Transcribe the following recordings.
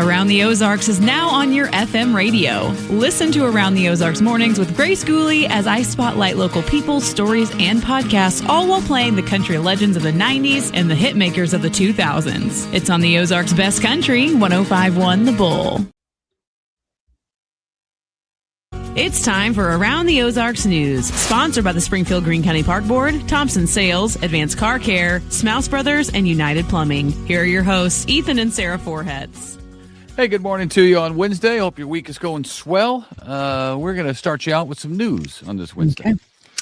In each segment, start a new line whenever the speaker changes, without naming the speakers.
Around the Ozarks is now on your FM radio. Listen to Around the Ozarks mornings with Grace Gooley as I spotlight local people, stories, and podcasts, all while playing the country legends of the 90s and the hit makers of the 2000s. It's on the Ozarks' best country, 105.1 The Bull. It's time for Around the Ozarks News, sponsored by the Springfield Greene County Park Board, Thompson Sales, Advanced Car Care, Smouse Brothers, and United Plumbing. Here are your hosts, Ethan and Sarah Foreheads.
Hey, good morning to you on Wednesday. Hope your week is going swell. We're going to start you out with some news on this Wednesday.
Okay.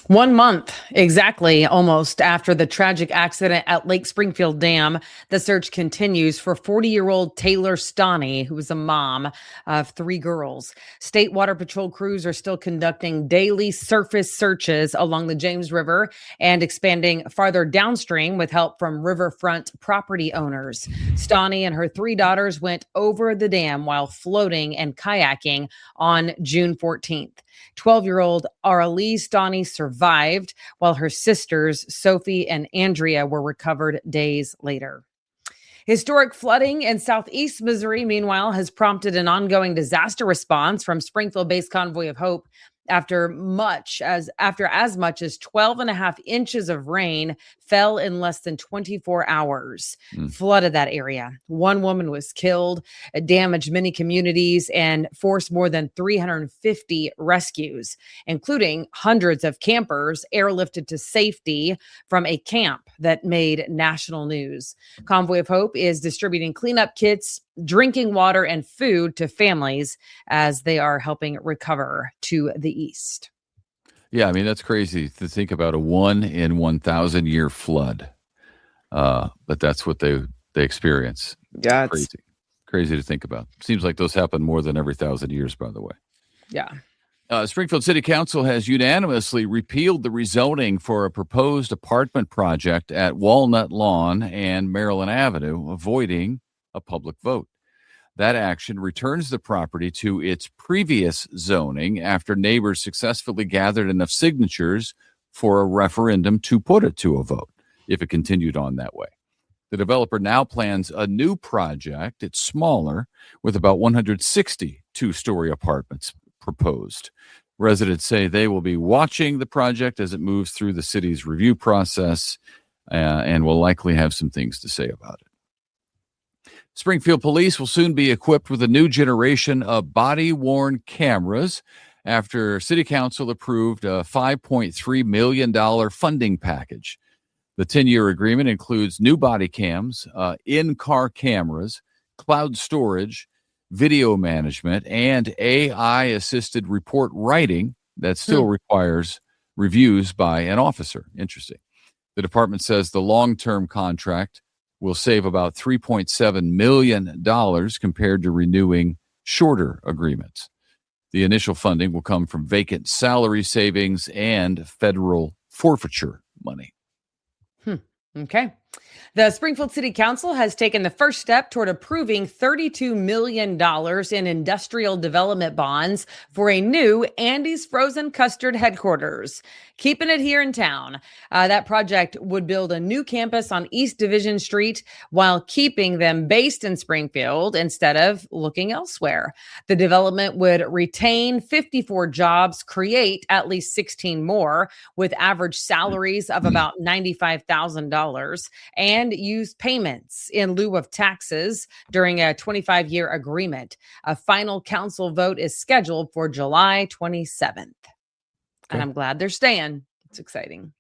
1 month exactly almost after the tragic accident at Lake Springfield Dam, the search continues for 40-year-old Taylor Stoney, who was a mom of 3 girls. State Water Patrol crews are still conducting daily surface searches along the James River and expanding farther downstream with help from riverfront property owners. Stoney and her 3 daughters went over the dam while floating and kayaking on June 14th. 12-year-old Aralise Stoney survived, while her sisters, Sophie and Andrea, were recovered days later. Historic flooding in southeast Missouri, meanwhile, has prompted an ongoing disaster response from Springfield-based Convoy of Hope after as much as 12 and a half inches of rain fell in less than 24 hours, flooded that area. 1 woman was killed, it damaged many communities, and forced more than 350 rescues, including hundreds of campers airlifted to safety from a camp that made national news. Convoy of Hope is distributing cleanup kits, drinking water, and food to families as they are helping recover to the east.
Yeah, I mean, that's crazy to think about a 1 in 1,000 year flood. But that's what they experience.
Yeah,
it's crazy to think about. Seems like those happen more than every 1,000 years, by the way.
Yeah.
Springfield City Council has unanimously repealed the rezoning for a proposed apartment project at Walnut Lawn and Maryland Avenue, avoiding a public vote. That action returns the property to its previous zoning after neighbors successfully gathered enough signatures for a referendum to put it to a vote, if it continued on that way. The developer now plans a new project. It's smaller, with about 160 two-story apartments proposed. Residents say they will be watching the project as it moves through the city's review process and will likely have some things to say about it. Springfield Police will soon be equipped with a new generation of body-worn cameras after City Council approved a $5.3 million funding package. The 10-year agreement includes new body cams, in-car cameras, cloud storage, video management, and AI-assisted report writing that still requires reviews by an officer. Interesting. The department says the long-term contract will save about $3.7 million compared to renewing shorter agreements. The initial funding will come from vacant salary savings and federal forfeiture money.
Okay. The Springfield City Council has taken the first step toward approving $32 million in industrial development bonds for a new Andy's Frozen Custard headquarters. Keeping it here in town. That project would build a new campus on East Division Street while keeping them based in Springfield instead of looking elsewhere. The development would retain 54 jobs, create at least 16 more, with average salaries of about $95,000, and use payments in lieu of taxes during a 25-year agreement. A final council vote is scheduled for July 27th. And I'm glad they're staying. It's exciting.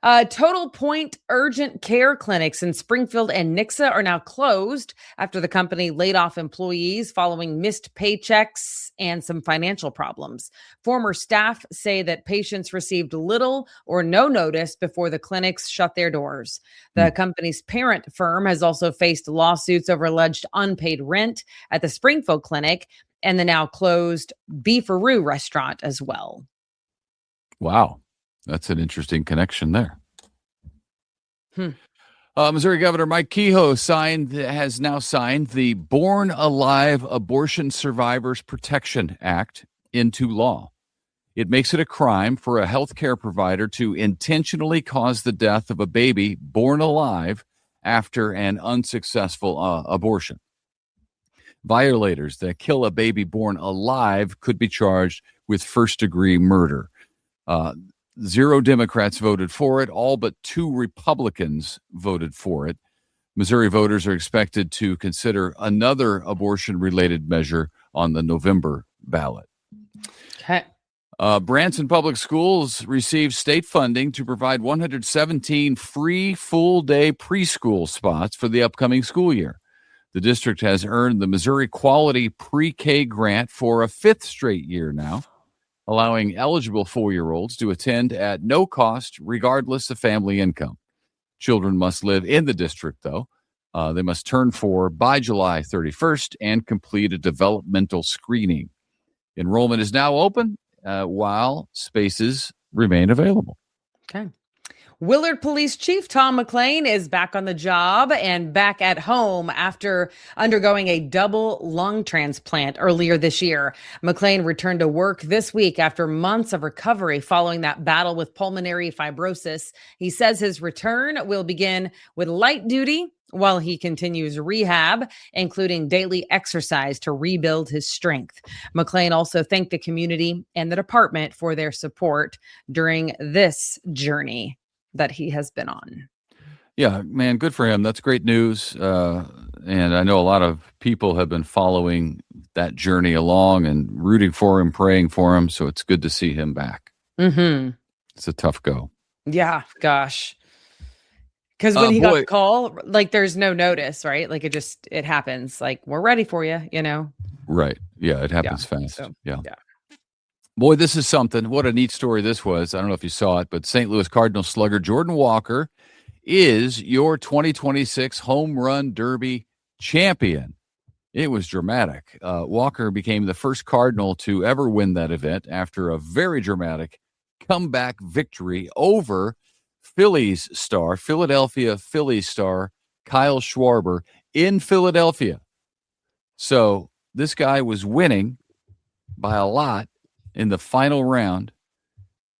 Total Point urgent care clinics in Springfield and Nixa are now closed after the company laid off employees following missed paychecks and some financial problems. Former staff say that patients received little or no notice before the clinics shut their doors. The company's parent firm has also faced lawsuits over alleged unpaid rent at the Springfield clinic and the now closed Beefaroo restaurant as well.
Wow. That's an interesting connection there. Missouri Governor Mike Kehoe has now signed the Born Alive Abortion Survivors Protection Act into law. It makes it a crime for a healthcare provider to intentionally cause the death of a baby born alive after an unsuccessful abortion. Violators that kill a baby born alive could be charged with first-degree murder. 0 Democrats voted for it. All but 2 Republicans voted for it. Missouri voters are expected to consider another abortion-related measure on the November ballot.
Okay.
Branson Public Schools received state funding to provide 117 free full-day preschool spots for the upcoming school year. The district has earned the Missouri Quality Pre-K grant for a 5th straight year now, allowing eligible 4-year-olds to attend at no cost, regardless of family income. Children must live in the district, though. They must turn 4 by July 31st and complete a developmental screening. Enrollment is now open while spaces remain available.
Okay. Willard Police Chief Tom McLean is back on the job and back at home after undergoing a double lung transplant earlier this year. McLean returned to work this week after months of recovery following that battle with pulmonary fibrosis. He says his return will begin with light duty while he continues rehab, including daily exercise to rebuild his strength. McLean also thanked the community and the department for their support during this journey that he has been on.
Yeah, man, good for him. That's great news. And I know a lot of people have been following that journey along and rooting for him, praying for him. So it's good to see him back.
Mm-hmm.
It's a tough go.
Yeah, gosh. Because when he got the call, like there's no notice, right? Like it happens. Like, we're ready for you,
Right. Yeah, it happens fast.
So,
yeah. Boy, this is something. What a neat story this was. I don't know if you saw it, but St. Louis Cardinals slugger Jordan Walker is your 2026 Home Run Derby champion. It was dramatic. Walker became the first Cardinal to ever win that event after a very dramatic comeback victory over Philadelphia Phillies star Kyle Schwarber in Philadelphia. So this guy was winning by a lot in the final round,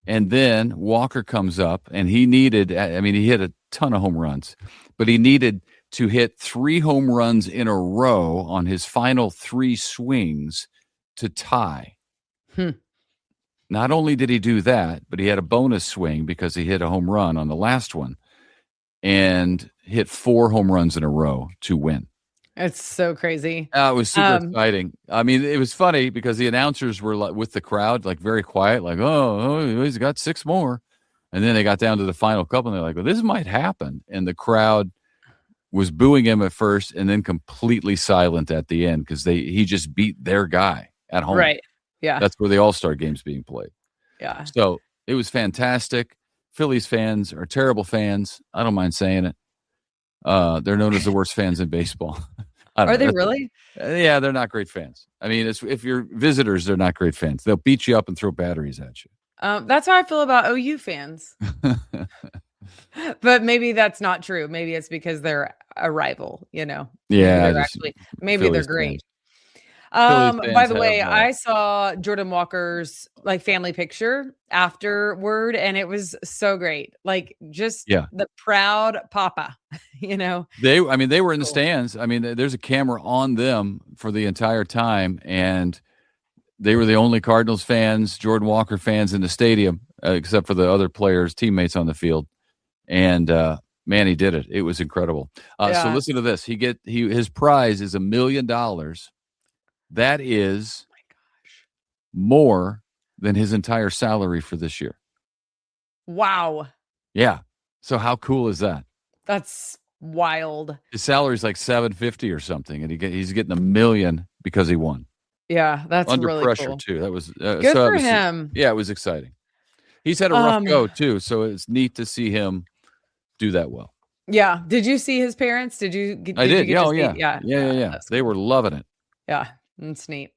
and then Walker comes up, and he hit a ton of home runs, but he needed to hit 3 home runs in a row on his final 3 swings to tie. Not only did he do that, but he had a bonus swing because he hit a home run on the last one and hit 4 home runs in a row to win.
It's so crazy.
It was super exciting. I mean, it was funny because the announcers were like with the crowd, like very quiet, like, oh, he's got 6 more. And then they got down to the final couple and they're like, well, this might happen. And the crowd was booing him at first and then completely silent at the end because he just beat their guy at home.
Right. Yeah.
That's where the All-Star game's being played.
Yeah.
So it was fantastic. Phillies fans are terrible fans. I don't mind saying it. They're known as the worst fans in baseball.
Are they really?
Yeah, they're not great fans. I mean, if you're visitors, they're not great fans. They'll beat you up and throw batteries at you.
That's how I feel about OU fans. But maybe that's not true. Maybe it's because they're a rival,
Yeah.
Maybe they're great. By the way, I saw Jordan Walker's family picture afterward, and it was so great. The proud papa,
They were in the stands. I mean, there's a camera on them for the entire time, and they were the only Cardinals fans, Jordan Walker fans in the stadium, except for the other players, teammates on the field. And man, he did it. It was incredible. So listen to this. His prize is $1 million. That is more than his entire salary for this year.
Wow.
Yeah. So how cool is that?
That's wild.
His salary is like $750 or something, and he's getting $1 million because he won.
Yeah, that's
under
really
pressure
cool.
too. That was
good for him.
Yeah, it was exciting. He's had a rough go too, so it's neat to see him do that well.
Yeah. Did you see his parents? I did.
Yeah. They were loving it.
Yeah. It's neat.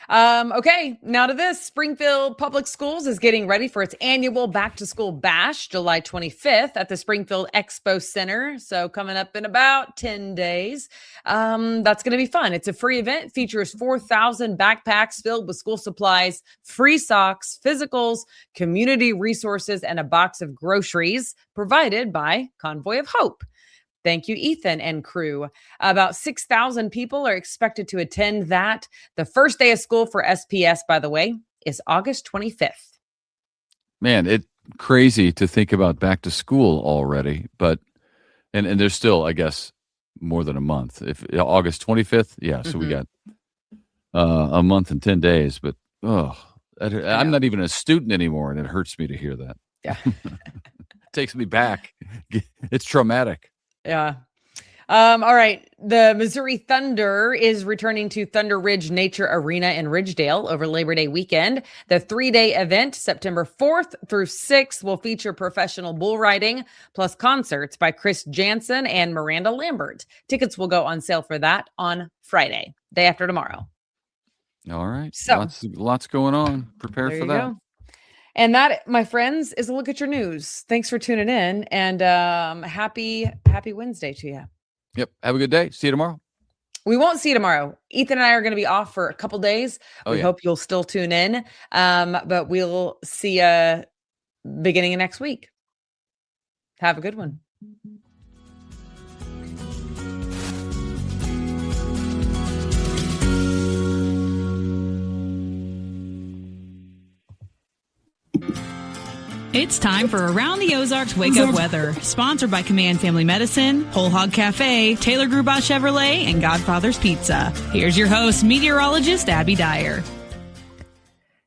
Okay, now to this. Springfield Public Schools is getting ready for its annual Back to School Bash, July 25th at the Springfield Expo Center. So coming up in about 10 days. That's going to be fun. It's a free event, features 4,000 backpacks filled with school supplies, free socks, physicals, community resources, and a box of groceries provided by Convoy of Hope. Thank you, Ethan and crew. About 6,000 people are expected to attend that. The first day of school for SPS, by the way, is August 25th.
Man, it's crazy to think about back to school already, but and there's still, I guess, more than a month. If August 25th, yeah, so we got a month and 10 days, but I'm not even a student anymore, and it hurts me to hear that.
Yeah.
Takes me back. It's traumatic.
Yeah. All right. The Missouri Thunder is returning to Thunder Ridge Nature Arena in Ridgedale over Labor Day weekend. The 3-day event, September 4th through 6th, will feature professional bull riding plus concerts by Chris Jansen and Miranda Lambert. Tickets will go on sale for that on Friday, day after tomorrow.
All right.
So,
lots going on. Prepare for that.
Go. And that, my friends, is a look at your news. Thanks for tuning in, and happy Wednesday to you.
Yep. Have a good day. See you tomorrow.
We won't see you tomorrow. Ethan and I are going to be off for a couple days. We hope you'll still tune in, but we'll see you beginning of next week. Have a good one.
It's time for Around the Ozarks Wake Up Weather, sponsored by Command Family Medicine, Whole Hog Cafe, Taylor Grubat Chevrolet, and Godfather's Pizza. Here's your host, meteorologist Abby Dyer.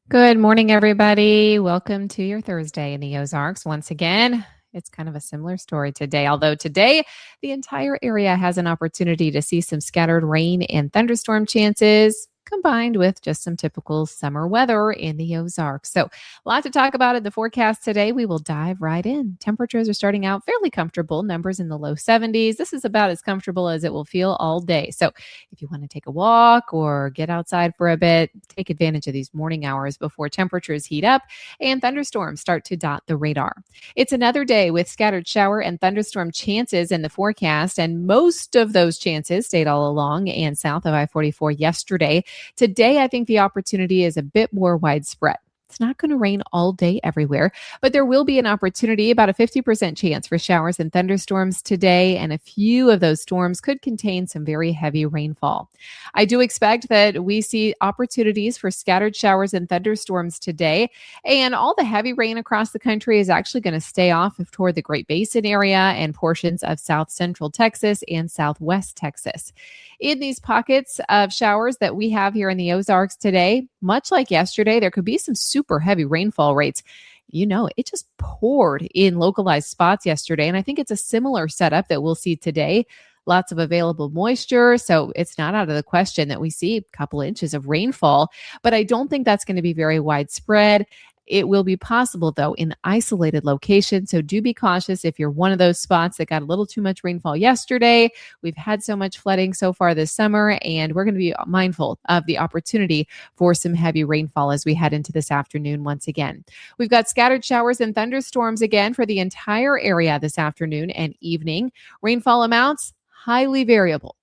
Good morning, everybody. Welcome to your Thursday in the Ozarks. Once again, it's kind of a similar story today, although today the entire area has an opportunity to see some scattered rain and thunderstorm chances, combined with just some typical summer weather in the Ozarks. So a lot to talk about in the forecast today. We will dive right in. Temperatures are starting out fairly comfortable, numbers in the low 70s. This is about as comfortable as it will feel all day. So if you want to take a walk or get outside for a bit, take advantage of these morning hours before temperatures heat up and thunderstorms start to dot the radar. It's another day with scattered shower and thunderstorm chances in the forecast, and most of those chances stayed all along and south of I-44 yesterday. Today, I think the opportunity is a bit more widespread. It's not going to rain all day everywhere, but there will be an opportunity, about a 50% chance for showers and thunderstorms today, and a few of those storms could contain some very heavy rainfall. I do expect that we see opportunities for scattered showers and thunderstorms today, and all the heavy rain across the country is actually going to stay off toward the Great Basin area and portions of South Central Texas and Southwest Texas. In these pockets of showers that we have here in the Ozarks today, much like yesterday, there could be some super heavy rainfall rates. You know, it just poured in localized spots yesterday, and I think it's a similar setup that we'll see today. Lots of available moisture, so it's not out of the question that we see a couple inches of rainfall, but I don't think that's going to be very widespread. It will be possible, though, in isolated locations. So do be cautious if you're one of those spots that got a little too much rainfall yesterday. We've had so much flooding so far this summer, and we're going to be mindful of the opportunity for some heavy rainfall as we head into this afternoon once again. We've got scattered showers and thunderstorms again for the entire area this afternoon and evening. Rainfall amounts, highly variable.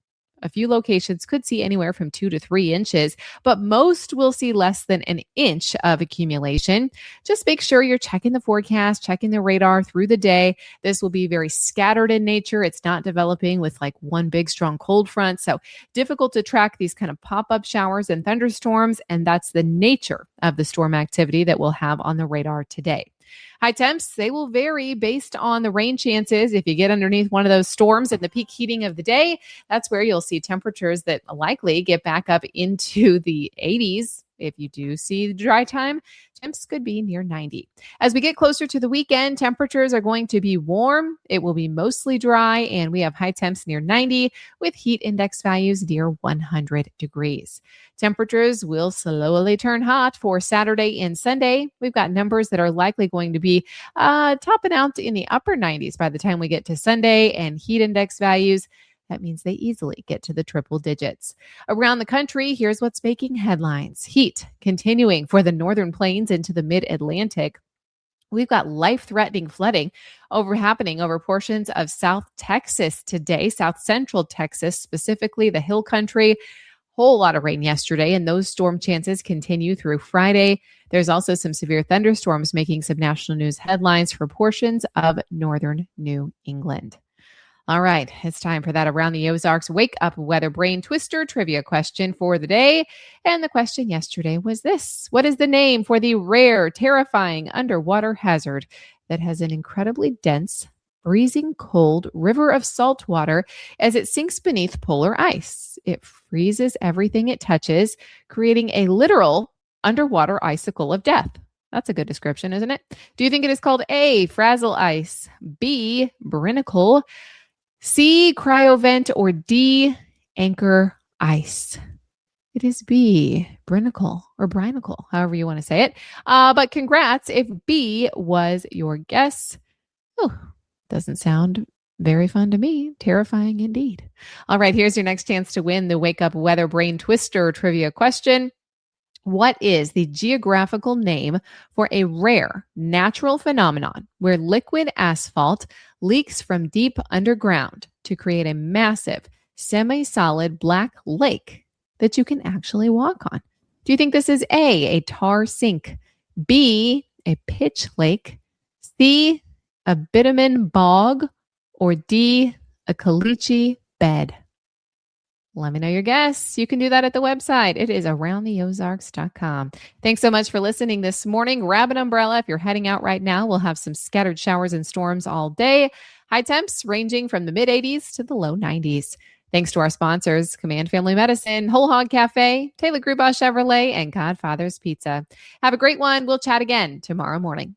A few locations could see anywhere from 2 to 3 inches, but most will see less than an inch of accumulation. Just make sure you're checking the forecast, checking the radar through the day. This will be very scattered in nature. It's not developing with like one big strong cold front. So difficult to track these kind of pop-up showers and thunderstorms. And that's the nature of the storm activity that we'll have on the radar today. High temps, they will vary based on the rain chances. If you get underneath one of those storms in the peak heating of the day, that's where you'll see temperatures that likely get back up into the 80s. If you do see the dry time, temps could be near 90. As we get closer to the weekend, temperatures are going to be warm. It will be mostly dry, and we have high temps near 90 with heat index values near 100 degrees. Temperatures will slowly turn hot for Saturday and Sunday. We've got numbers that are likely going to be topping out in the upper 90s by the time we get to Sunday, and heat index values, that means they easily get to the triple digits. Around the country, here's what's making headlines. Heat continuing for the northern plains into the mid-Atlantic. We've got life-threatening flooding happening over portions of South Texas today, South Central Texas, specifically the Hill Country. Whole lot of rain yesterday, and those storm chances continue through Friday. There's also some severe thunderstorms making some national news headlines for portions of northern New England. All right, it's time for that Around the Ozarks Wake Up Weather Brain Twister trivia question for the day. And the question yesterday was this: what is the name for the rare, terrifying underwater hazard that has an incredibly dense, freezing cold river of salt water as it sinks beneath polar ice? It freezes everything it touches, creating a literal underwater icicle of death. That's a good description, isn't it? Do you think it is called A, frazzle ice, B, barnacle, C, cryovent, or D, anchor ice? It is B, brinacle or brinacle, however you want to say it. But congrats if B was your guess. Oh, doesn't sound very fun to me. Terrifying indeed. All right, here's your next chance to win the Wake Up Weather Brain Twister trivia question. What is the geographical name for a rare natural phenomenon where liquid asphalt leaks from deep underground to create a massive, semi-solid black lake that you can actually walk on? Do you think this is A, a tar sink, B, a pitch lake, C, a bitumen bog, or D, a caliche bed? Let me know your guess. You can do that at the website. It is aroundtheozarks.com. Thanks so much for listening this morning. Grab an umbrella if you're heading out right now. We'll have some scattered showers and storms all day. High temps ranging from the mid-80s to the low 90s. Thanks to our sponsors, Command Family Medicine, Whole Hog Cafe, Taylor Grubaugh Chevrolet, and Godfather's Pizza. Have a great one. We'll chat again tomorrow morning.